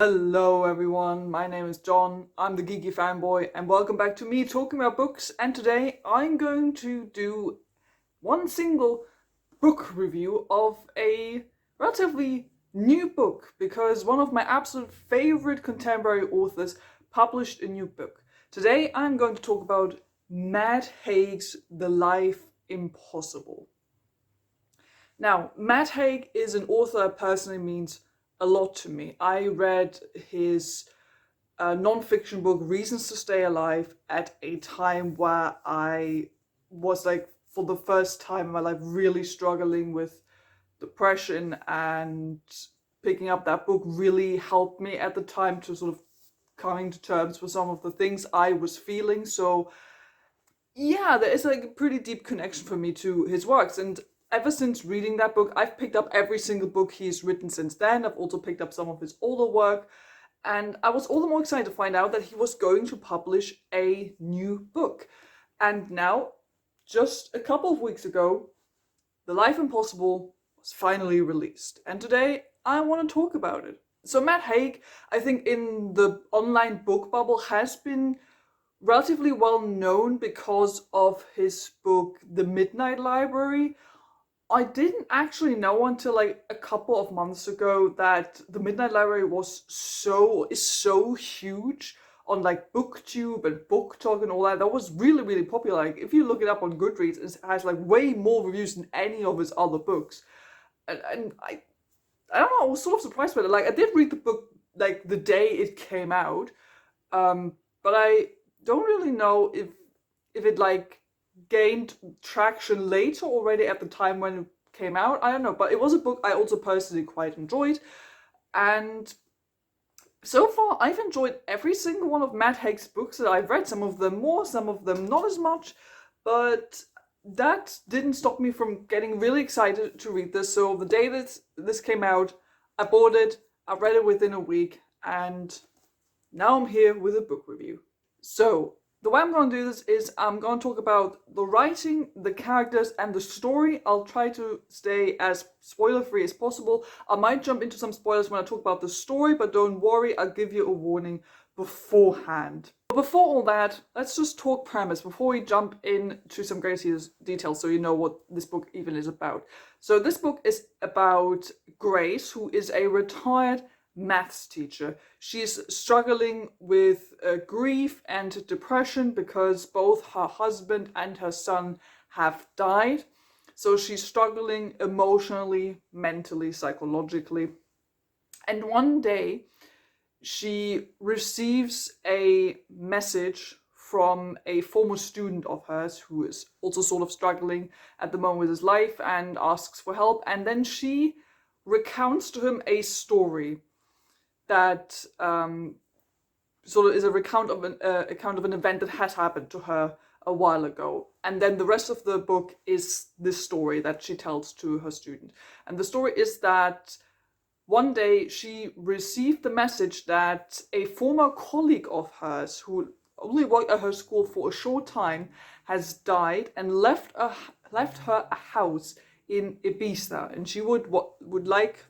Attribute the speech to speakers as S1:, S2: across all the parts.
S1: Hello everyone, my name is John, I'm the Geeky Fanboy, and welcome back to me talking about books. And today I'm going to do one single book review of a relatively new book because one of my absolute favorite contemporary authors published a new book. Today I'm going to talk about Matt Haig's The Life Impossible. Now, Matt Haig is an author that personally means a lot to me. I read his non-fiction book Reasons to Stay Alive at a time where I was for the first time in my life really struggling with depression, and picking up that book really helped me at the time to sort of coming to terms with some of the things I was feeling. So yeah, there is a pretty deep connection for me to his works, and ever since reading that book, I've picked up every single book he's written since then. I've also picked up some of his older work, and I was all the more excited to find out that he was going to publish a new book. And now, just a couple of weeks ago, The Life Impossible was finally released, and today I want to talk about it. So Matt Haig, I think in the online book bubble, has been relatively well known because of his book The Midnight Library. I didn't actually know until like a couple of months ago that The Midnight Library is so huge on like BookTube and BookTok and all that. That was really popular. Like if you look it up on Goodreads, it has like way more reviews than any of his other books. And I don't know, I was sort of surprised by it. Like I did read the book like the day it came out, but I don't really know if it like gained traction later already at the time when it came out. I don't know, but it was a book I also personally quite enjoyed, and so far I've enjoyed every single one of Matt Haig's books that I've read. Some of them more, some of them not as much, but that didn't stop me from getting really excited to read this. So the day that this came out, I bought it, I read it within a week, and now I'm here with a book review. So, the way I'm going to do this is I'm going to talk about the writing, the characters, and the story. I'll try to stay as spoiler-free as possible. I might jump into some spoilers when I talk about the story, but don't worry, I'll give you a warning beforehand. But before all that, let's just talk premise before we jump into some great details so you know what this book even is about. So this book is about Grace, who is a retired maths teacher. She's struggling with grief and depression because both her husband and her son have died. So she's struggling emotionally, mentally, psychologically. And one day she receives a message from a former student of hers who is also sort of struggling at the moment with his life and asks for help. And then she recounts to him a story that sort of is a account of an event that has happened to her a while ago. And then the rest of the book is this story that she tells to her student. And the story is that one day she received the message that a former colleague of hers who only worked at her school for a short time has died and left her a house in Ibiza, and she would like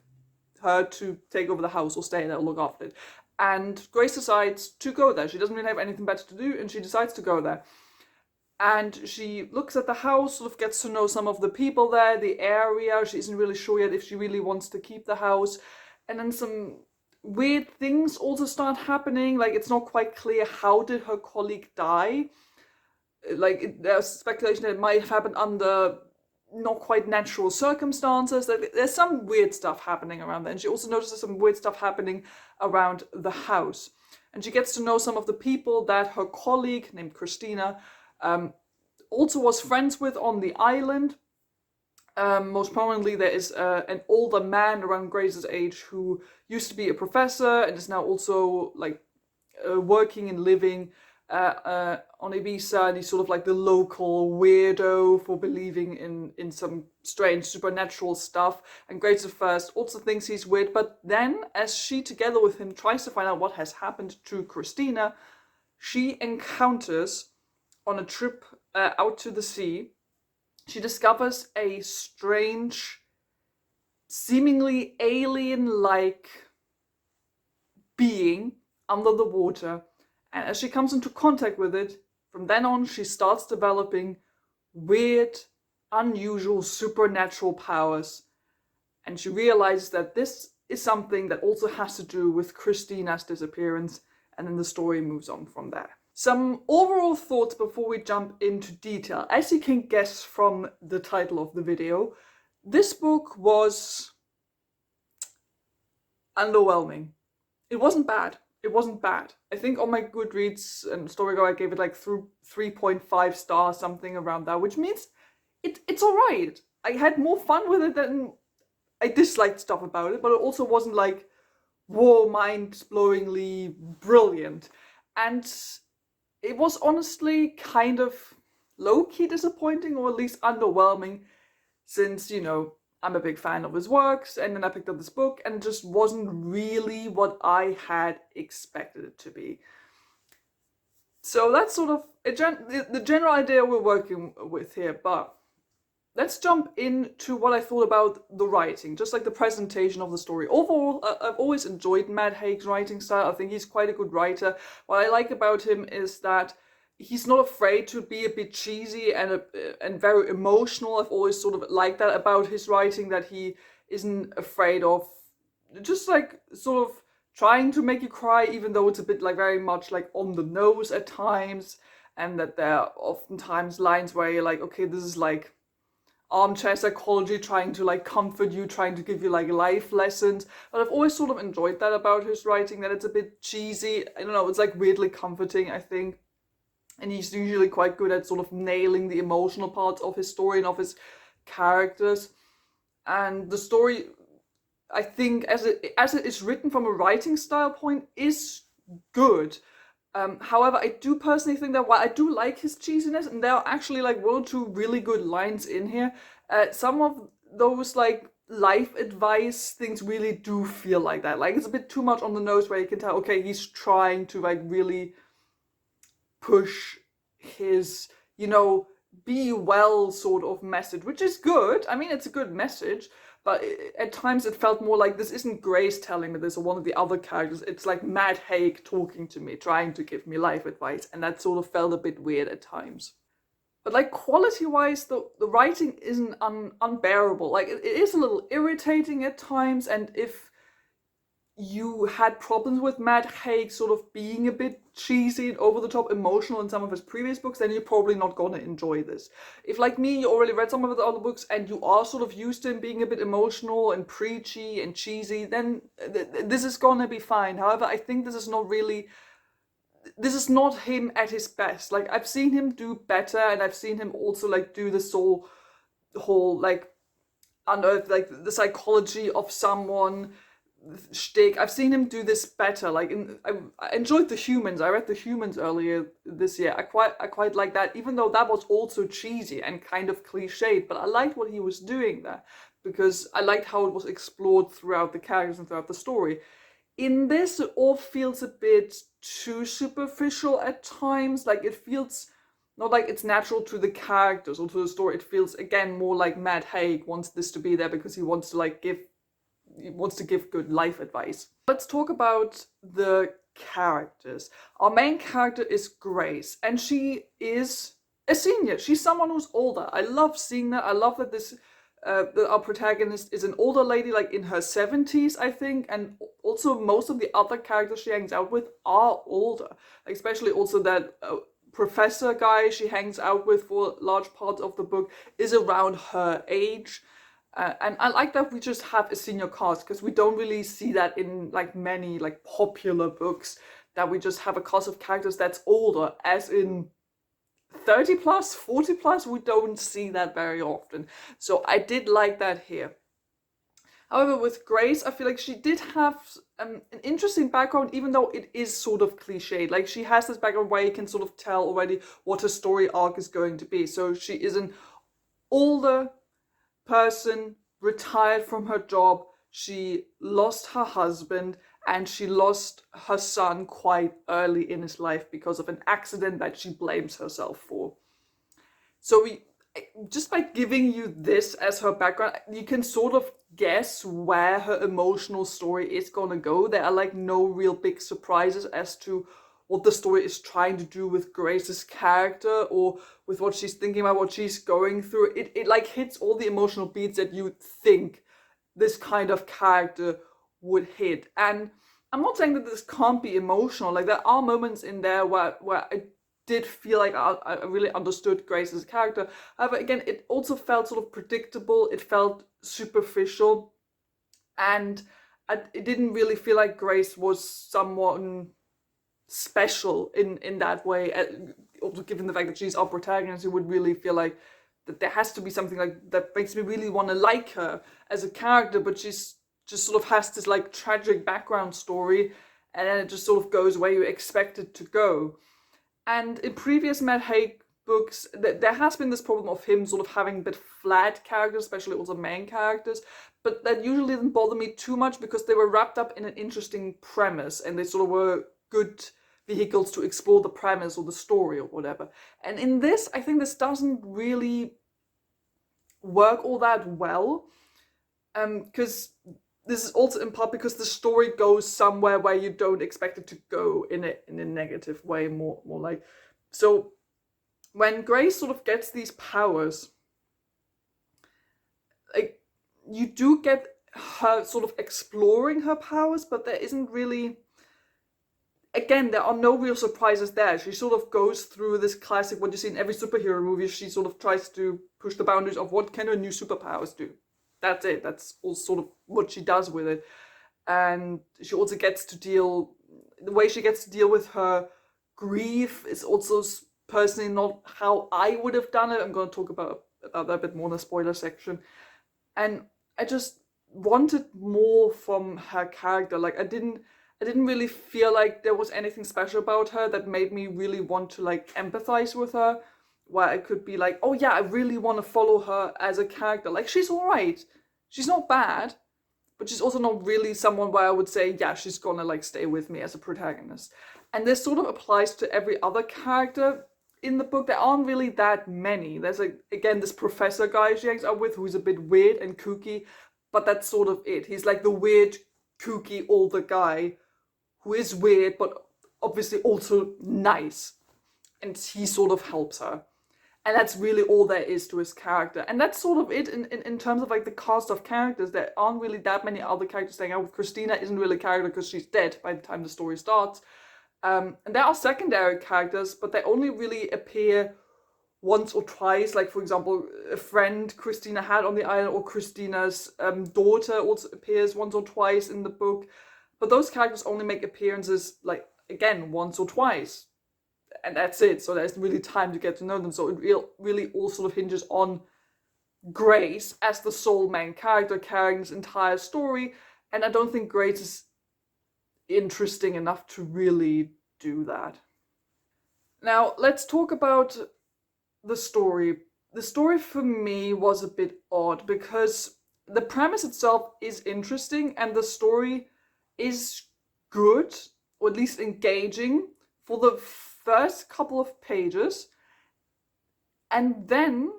S1: her to take over the house or stay there or look after it. And Grace decides to go there. She doesn't really have anything better to do, and she decides to go there. And she looks at the house, sort of gets to know some of the people there, the area. She isn't really sure yet if she really wants to keep the house. And then some weird things also start happening. Like it's not quite clear how did her colleague die. Like there's speculation that it might have happened under not quite natural circumstances. There's some weird stuff happening around there. And she also notices some weird stuff happening around the house. And she gets to know some of the people that her colleague, named Christina, also was friends with on the island. Most prominently, there is an older man around Grace's age who used to be a professor and is now also like working and living on Ibiza, and he's sort of like the local weirdo for believing in some strange supernatural stuff. And Grace at first also thinks he's weird, but then as she, together with him, tries to find out what has happened to Christina, she encounters on a trip out to the sea, she discovers a strange, seemingly alien-like under the water, and as she comes into contact with it, from then on she starts developing weird, unusual, supernatural powers, and she realizes that this is something that also has to do with Christina's disappearance, and then the story moves on from there. Some overall thoughts before we jump into detail. As you can guess from the title of the video, this book was underwhelming. It wasn't bad. It wasn't bad. I think on my Goodreads and Storygo I gave it like 3.5 stars, something around that, which means it's alright. I had more fun with it than I disliked stuff about it, but it also wasn't like, whoa, mind-blowingly brilliant. And it was honestly kind of low-key disappointing, or at least underwhelming, since, you know, I'm a big fan of his works, and then I picked up this book, and it just wasn't really what I had expected it to be. So that's sort of the general idea we're working with here, but let's jump into what I thought about the writing, just like the presentation of the story. Overall, I've always enjoyed Matt Haig's writing style. I think he's quite a good writer. What I like about him is that he's not afraid to be a bit cheesy and very emotional. I've always sort of liked that about his writing, that he isn't afraid of just like sort of trying to make you cry, even though it's a bit like very much like on the nose at times, and that there are oftentimes lines where you're like, okay, this is like armchair psychology, trying to like comfort you, trying to give you like life lessons. But I've always sort of enjoyed that about his writing, that it's a bit cheesy. I don't know, it's like weirdly comforting, I think. And he's usually quite good at sort of nailing the emotional parts of his story and of his characters. And the story, I think, as it is written from a writing style point, is good. However, I do personally think that while I do like his cheesiness, and there are actually like one or two really good lines in here, some of those like life advice things really do feel like that. Like it's a bit too much on the nose, where you can tell, okay, he's trying to like really push his, you know, be well sort of message, which is good. I mean, it's a good message, but at times it felt more like this isn't Grace telling me this or one of the other characters. It's like Matt Haig talking to me, trying to give me life advice, and that sort of felt a bit weird at times. But like quality-wise, the writing isn't unbearable. Like it is a little irritating at times, and if you had problems with Matt Haig sort of being a bit cheesy and over-the-top emotional in some of his previous books, then you're probably not gonna enjoy this. If, like me, you already read some of the other books and you are sort of used to him being a bit emotional and preachy and cheesy, then this is gonna be fine. However, I think this is this is not him at his best. Like, I've seen him do better, and I've seen him also, like, do this whole like, unearth, like, the psychology of someone shtick. I've seen him do this better. Like I enjoyed The Humans. I read The Humans earlier this year. I quite like that, even though that was also cheesy and kind of cliched. But I liked what he was doing there, because I liked how it was explored throughout the characters and throughout the story. In this, it all feels a bit too superficial at times. Like it feels not like it's natural to the characters or to the story. It feels again more like Matt Haig wants this to be there because he wants to like give good life advice. Let's talk about the characters. Our main character is Grace, and she is a senior. She's someone who's older. I love seeing that. I love that that our protagonist is an older lady, like in her 70s, I think, and also most of the other characters she hangs out with are older. Like especially also that professor guy she hangs out with for large parts of the book is around her age. And I like that we just have a senior cast, because we don't really see that in like many like popular books, that we just have a cast of characters that's older, as in 30 plus, 40 plus. We don't see that very often. So I did like that here. However, with Grace, I feel like she did have an interesting background, even though it is sort of cliched. Like she has this background where you can sort of tell already what her story arc is going to be. So she is an older person, retired from her job. She lost her husband, and she lost her son quite early in his life because of an accident that she blames herself for. So just by giving you this as her background, you can sort of guess where her emotional story is gonna go. There are like no real big surprises as to what the story is trying to do with Grace's character or with what she's thinking about, what she's going through. It like hits all the emotional beats that you think this kind of character would hit. And I'm not saying that this can't be emotional. Like there are moments in there where I did feel like I really understood Grace as a character. However, again, it also felt sort of predictable. It felt superficial, and it didn't really feel like Grace was someone special in that way. Also, given the fact that she's our protagonist, you would really feel like that there has to be something like that makes me really want to like her as a character. But she's just sort of has this like tragic background story, and then it just sort of goes where you expect it to go. And in previous Matt Haig books, there has been this problem of him sort of having a bit flat characters, especially also main characters, but that usually didn't bother me too much because they were wrapped up in an interesting premise and they sort of were good vehicles to explore the premise or the story or whatever. And in this, I think this doesn't really work all that well, because this is also in part because the story goes somewhere where you don't expect it to go in a negative way, more like. So when Grace sort of gets these powers, like you do get her sort of exploring her powers, but there isn't really, again, there are no real surprises there. She sort of goes through this classic, what you see in every superhero movie. She sort of tries to push the boundaries of what can her new superpowers do. That's it. That's all sort of what she does with it. And she also gets to deal, the way she gets to deal with her grief is also personally not how I would have done it. I'm going to talk about that a bit more in the spoiler section. And I just wanted more from her character. Like I didn't really feel like there was anything special about her that made me really want to like empathize with her, where I could be like, oh yeah, I really want to follow her as a character. Like she's all right, she's not bad, but she's also not really someone where I would say, yeah, she's gonna like stay with me as a protagonist. And this sort of applies to every other character in the book. There aren't really that many. There's like, again, this professor guy she hangs out with who's a bit weird and kooky, but that's sort of it. He's like the weird, kooky, older guy who is weird, but obviously also nice. And he sort of helps her. And that's really all there is to his character. And that's sort of it in terms of like the cast of characters. There aren't really that many other characters hanging out with. Christina isn't really a character because she's dead by the time the story starts. And there are secondary characters, but they only really appear once or twice. Like, for example, a friend Christina had on the island, or Christina's daughter also appears once or twice in the book. But those characters only make appearances, like, again, once or twice. And that's it. So there's really time to get to know them. So it really all sort of hinges on Grace as the sole main character carrying this entire story. And I don't think Grace is interesting enough to really do that. Now, let's talk about the story. The story for me was a bit odd because the premise itself is interesting and the story is good, or at least engaging, for the first couple of pages, and then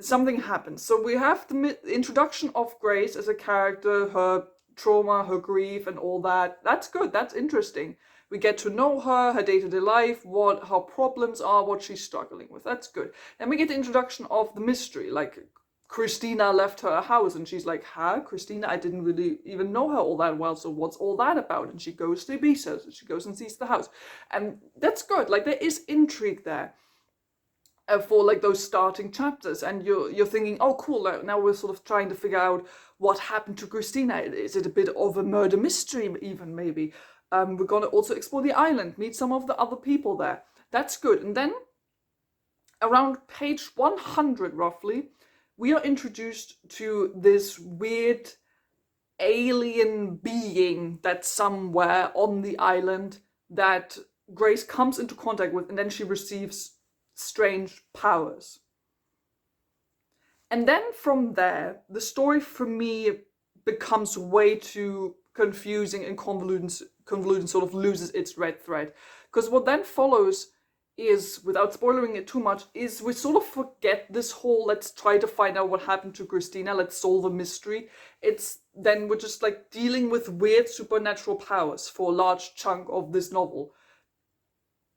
S1: something happens. So we have the introduction of Grace as a character, her trauma, her grief, and all that. That's good, that's interesting. We get to know her, her day-to-day life, what her problems are, what she's struggling with. That's good. Then we get the introduction of the mystery, like Christina left her house and she's like, huh, Christina, I didn't really even know her all that well, so what's all that about? And she goes to Ibiza, so she goes and sees the house. And that's good, like there is intrigue there for like those starting chapters, and you're thinking, oh cool, now we're sort of trying to figure out what happened to Christina. Is it a bit of a murder mystery even, maybe? We're going to also explore the island, meet some of the other people there. That's good. And then around page 100 roughly, we are introduced to this weird alien being that's somewhere on the island that Grace comes into contact with, and then she receives strange powers. And then from there, the story for me becomes way too confusing and convoluted, sort of loses its red thread. Because what then follows is, without spoiling it too much, is we sort of forget this whole let's try to find out what happened to Christina, let's solve a mystery. It's then we're just like dealing with weird supernatural powers for a large chunk of this novel.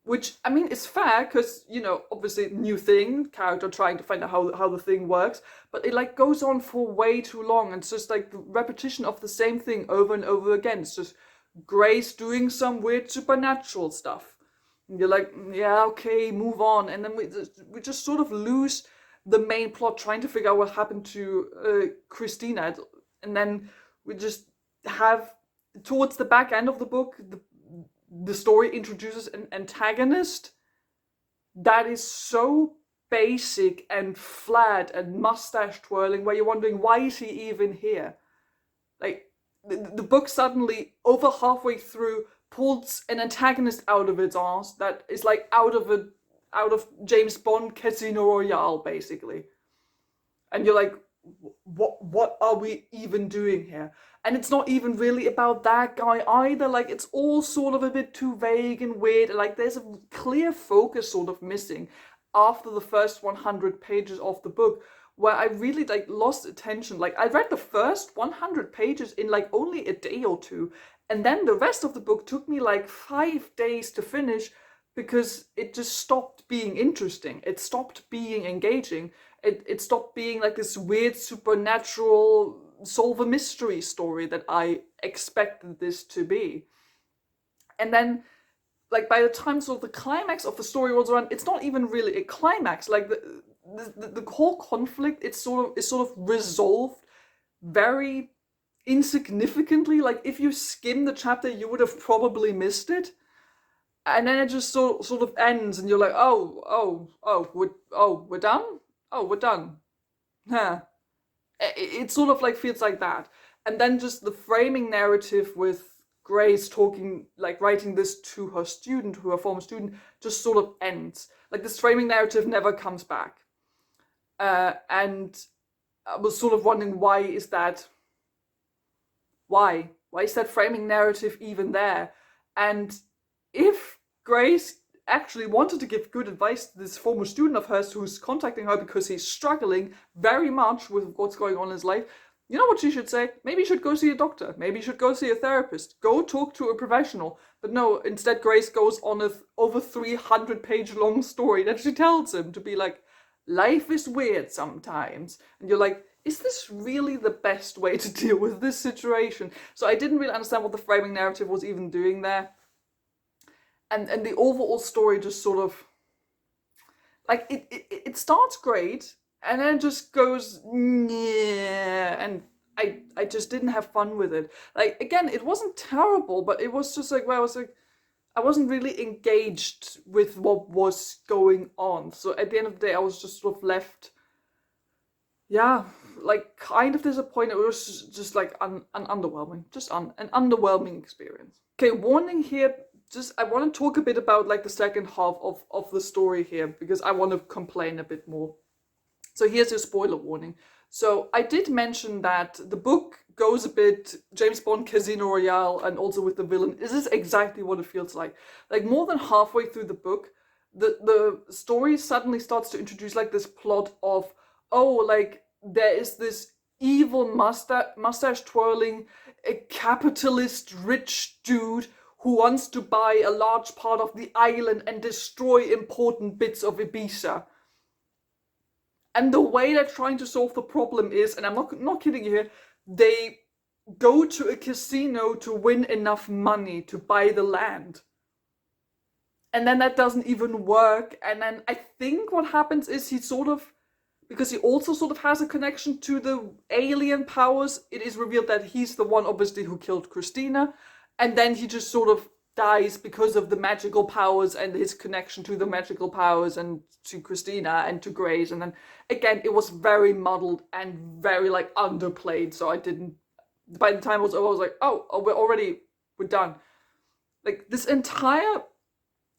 S1: Which, I mean, is fair, because, you know, obviously new thing, character trying to find out how the thing works, but it like goes on for way too long, and it's just like the repetition of the same thing over and over again. It's just Grace doing some weird supernatural stuff. And you're like, yeah, okay, move on. And then we just sort of lose the main plot trying to figure out what happened to Christina. And then we just have, towards the back end of the book, the story introduces an antagonist that is so basic and flat and mustache twirling, where you're wondering, why is he even here? Like, the book suddenly, over halfway through, pulls an antagonist out of its arse that is like out of James Bond Casino Royale, basically. And you're like, what are we even doing here? And it's not even really about that guy either. Like, it's all sort of a bit too vague and weird. Like, there's a clear focus sort of missing after the first 100 pages of the book, where I really like lost attention. Like, I read the first 100 pages in like only a day or two, and then the rest of the book took me like 5 days to finish, because it just stopped being interesting. It stopped being engaging. It stopped being like this weird supernatural solve a mystery story that I expected this to be. And then, like, by the time sort of the climax of the story rolls around, it's not even really a climax. Like, the whole conflict, is sort of resolved very insignificantly. Like, if you skim the chapter, you would have probably missed it. And then it just sort of ends, and you're like, we're done? Oh, we're done. Huh. It sort of like feels like that. And then just the framing narrative with Grace talking, like writing this to her student, her former student, just sort of ends. Like, this framing narrative never comes back. And I was sort of wondering, why is that? Why is that framing narrative even there? And if Grace actually wanted to give good advice to this former student of hers who's contacting her because he's struggling very much with what's going on in his life, you know what she should say? Maybe you should go see a doctor. Maybe you should go see a therapist. Go talk to a professional. But no, instead Grace goes on a over 300-page long story that she tells him to be like, life is weird sometimes. And you're like, is this really the best way to deal with this situation? So I didn't really understand what the framing narrative was even doing there. And the overall story just sort of, like, it starts great, and then it just goes, yeah, and I just didn't have fun with it. Like, again, it wasn't terrible, but it was just like, well, I wasn't really engaged with what was going on. So at the end of the day, I was just sort of left, yeah, like, kind of disappointed. It was just like an underwhelming, an underwhelming experience. Okay, warning here. I want to talk a bit about like the second half of the story here, because I want to complain a bit more. So here's your spoiler warning. So I did mention that the book goes a bit James Bond Casino Royale, and also with the villain. This is exactly what it feels like. Like, more than halfway through the book, the story suddenly starts to introduce like this plot of, oh, like, there is this evil mustache twirling, a capitalist rich dude who wants to buy a large part of the island and destroy important bits of Ibiza. And the way they're trying to solve the problem is, and I'm not kidding you here, they go to a casino to win enough money to buy the land. And then that doesn't even work. And then I think what happens is he sort of, because he also sort of has a connection to the alien powers, it is revealed that he's the one, obviously, who killed Christina. And then he just sort of dies because of the magical powers and his connection to the magical powers and to Christina and to Grace. And then, again, it was very muddled and very, like, underplayed. So I didn't, by the time it was over, I was like, oh, we're done. Like, this entire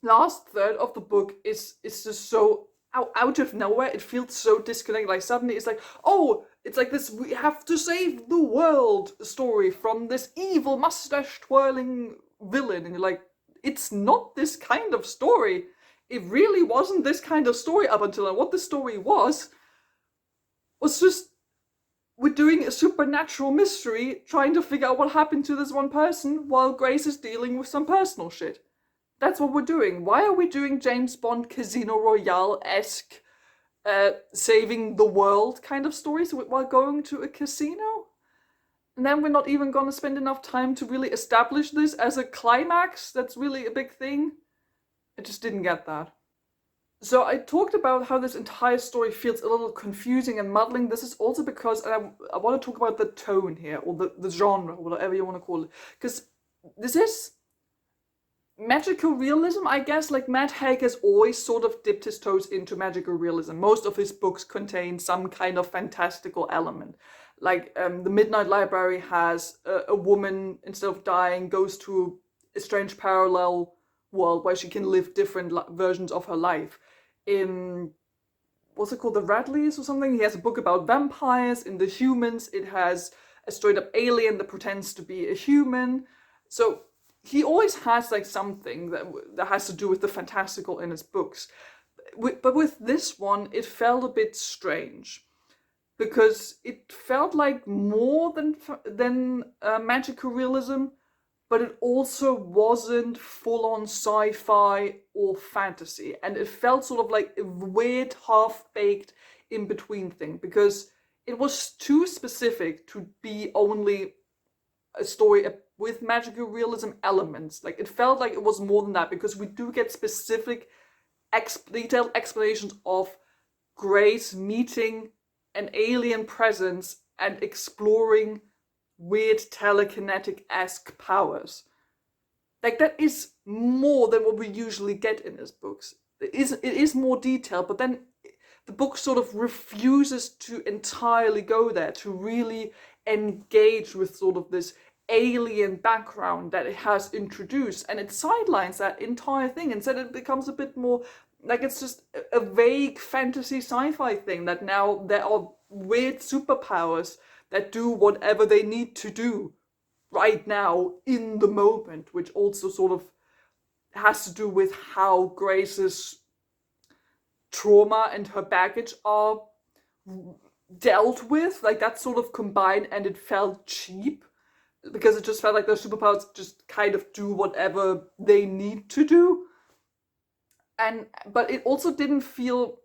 S1: last third of the book is just so out of nowhere. It feels so disconnected. Like, suddenly it's like, oh, it's like this, we have to save the world story from this evil mustache twirling villain. And you're like, it's not this kind of story. it really wasn't this kind of story up until now. What the story was just we're doing a supernatural mystery, trying to figure out what happened to this one person while Grace is dealing with some personal shit. That's what we're doing. Why are we doing James Bond Casino Royale-esque saving the world kind of stories while going to a casino? And then we're not even going to spend enough time to really establish this as a climax. That's really a big thing. I just didn't get that. So I talked about how this entire story feels a little confusing and muddling. This is also because I want to talk about the tone here, or the genre, whatever you want to call it. Because this is magical realism, I guess. Like, Matt Haig has always sort of dipped his toes into magical realism. Most of his books contain some kind of fantastical element. Like, The Midnight Library has a woman, instead of dying, goes to a strange parallel world where she can live different versions of her life. In, what's it called, the Radleys or something, he has a book about vampires. In The Humans, it has a straight up alien that pretends to be a human. So he always has like something that has to do with the fantastical in his books. But with this one, it felt a bit strange, because it felt like more than magical realism, but it also wasn't full-on sci-fi or fantasy. And it felt sort of like a weird, half-baked in-between thing, because it was too specific to be only a story with magical realism elements. Like, it felt like it was more than that, because we do get specific, detailed explanations of Grace meeting an alien presence and exploring weird telekinetic-esque powers. Like, that is more than what we usually get in his books. It is more detailed, but then the book sort of refuses to entirely go there, to really engage with sort of this alien background that it has introduced, and it sidelines that entire thing. Instead, it becomes a bit more like it's just a vague fantasy sci-fi thing, that now there are weird superpowers that do whatever they need to do right now in the moment, which also sort of has to do with how Grace's trauma and her baggage are dealt with. Like, that sort of combined, and it felt cheap, because it just felt like the superpowers just kind of do whatever they need to do. But it also didn't feel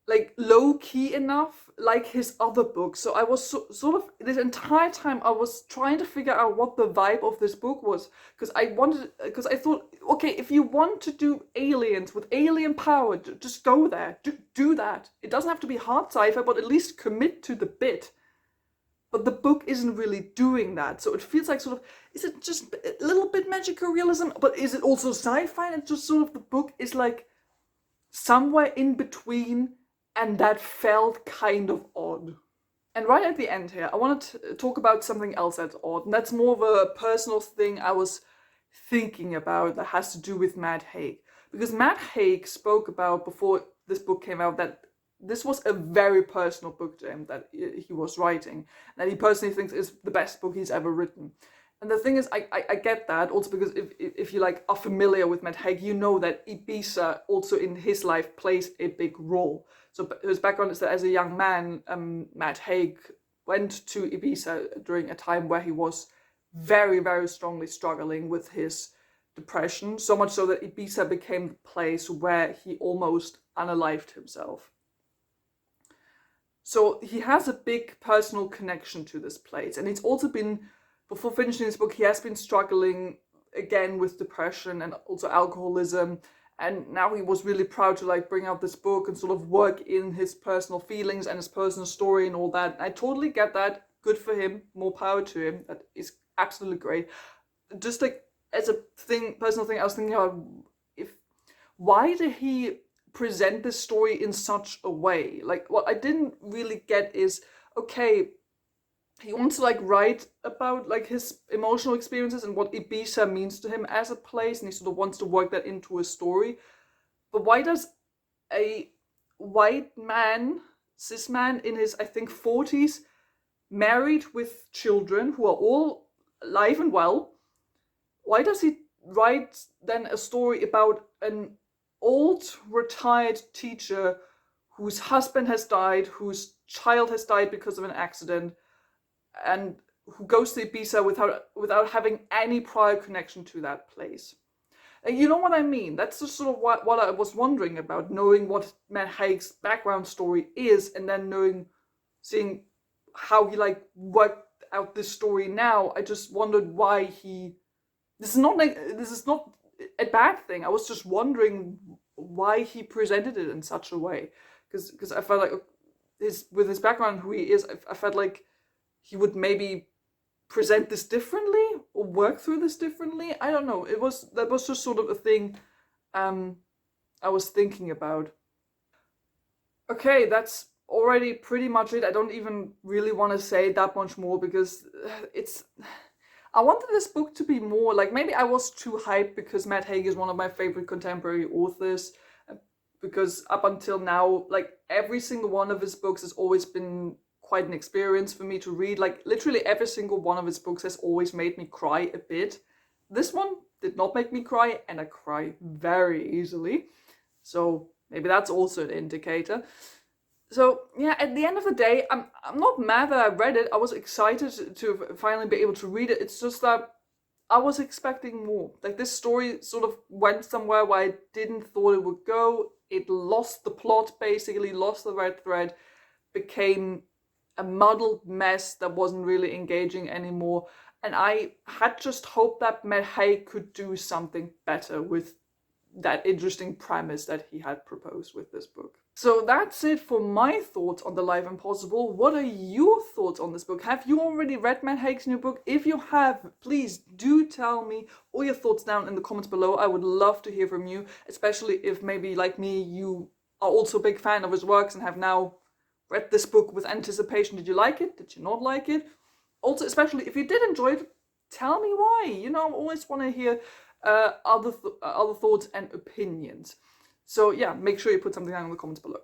S1: like low-key enough like his other books. So I was sort of, this entire time I was trying to figure out what the vibe of this book was, because I thought, okay, if you want to do aliens with alien power, just go there, do that. It doesn't have to be hard sci-fi, but at least commit to the bit. But the book isn't really doing that. So it feels like sort of, is it just a little bit magical realism, but is it also sci-fi? And just sort of, the book is like somewhere in between, and that felt kind of odd. And right at the end here, I want to talk about something else that's odd, and that's more of a personal thing I was thinking about that has to do with Matt Haig. Because Matt Haig spoke about, before this book came out, that this was a very personal book to him that he was writing, that he personally thinks is the best book he's ever written. And the thing is, I get that, also because if you like are familiar with Matt Haig, you know that Ibiza also in his life plays a big role. So his background is that as a young man, Matt Haig went to Ibiza during a time where he was very, very strongly struggling with his depression, so much so that Ibiza became the place where he almost unalived himself. So he has a big personal connection to this place, and he's also been, before finishing this book, he has been struggling again with depression and also alcoholism, and now he was really proud to like bring out this book and sort of work in his personal feelings and his personal story and all that. I totally get that. Good for him. More power to him. That is absolutely great. Just like as a thing, personal thing, I was thinking about why did he present this story in such a way? Like, what I didn't really get is, okay, he wants to like write about like his emotional experiences and what Ibiza means to him as a place, and he sort of wants to work that into a story. But why does a white man, cis man in his, I think, 40s, married with children who are all alive and well, why does he write then a story about an old retired teacher whose husband has died, whose child has died because of an accident, and who goes to Ibiza without having any prior connection to that place. And you know what I mean? That's just sort of what I was wondering about, knowing what Matt Haig's background story is, and then seeing how he like worked out this story now. I just wondered why he. This is not a bad thing. I was just wondering why he presented it in such a way, because I felt like with his background, who he is, I felt like he would maybe present this differently or work through this differently. I don't know. That was just sort of a thing I was thinking about. Okay, that's already pretty much it. I don't even really want to say that much more because I wanted this book to be more like, maybe I was too hyped because Matt Haig is one of my favorite contemporary authors, because up until now, like every single one of his books has always been quite an experience for me to read. Like literally every single one of his books has always made me cry a bit. This one did not make me cry, and I cry very easily. So maybe that's also an indicator. So yeah, at the end of the day, I'm not mad that I read it. I was excited to finally be able to read it. It's just that I was expecting more. Like this story sort of went somewhere where I didn't thought it would go. It lost the plot, basically, lost the red thread, became a muddled mess that wasn't really engaging anymore. And I had just hoped that Matt Haig could do something better with that interesting premise that he had proposed with this book. So that's it for my thoughts on The Life Impossible. What are your thoughts on this book? Have you already read Matt Haig's new book? If you have, please do tell me all your thoughts down in the comments below. I would love to hear from you, especially if maybe like me, you are also a big fan of his works and have now read this book with anticipation. Did you like it? Did you not like it? Also, especially if you did enjoy it, tell me why. You know, I always want to hear other thoughts and opinions. So yeah, make sure you put something down in the comments below.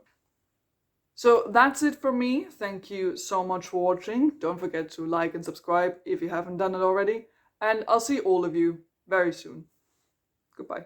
S1: So that's it for me. Thank you so much for watching. Don't forget to like and subscribe if you haven't done it already. And I'll see all of you very soon. Goodbye.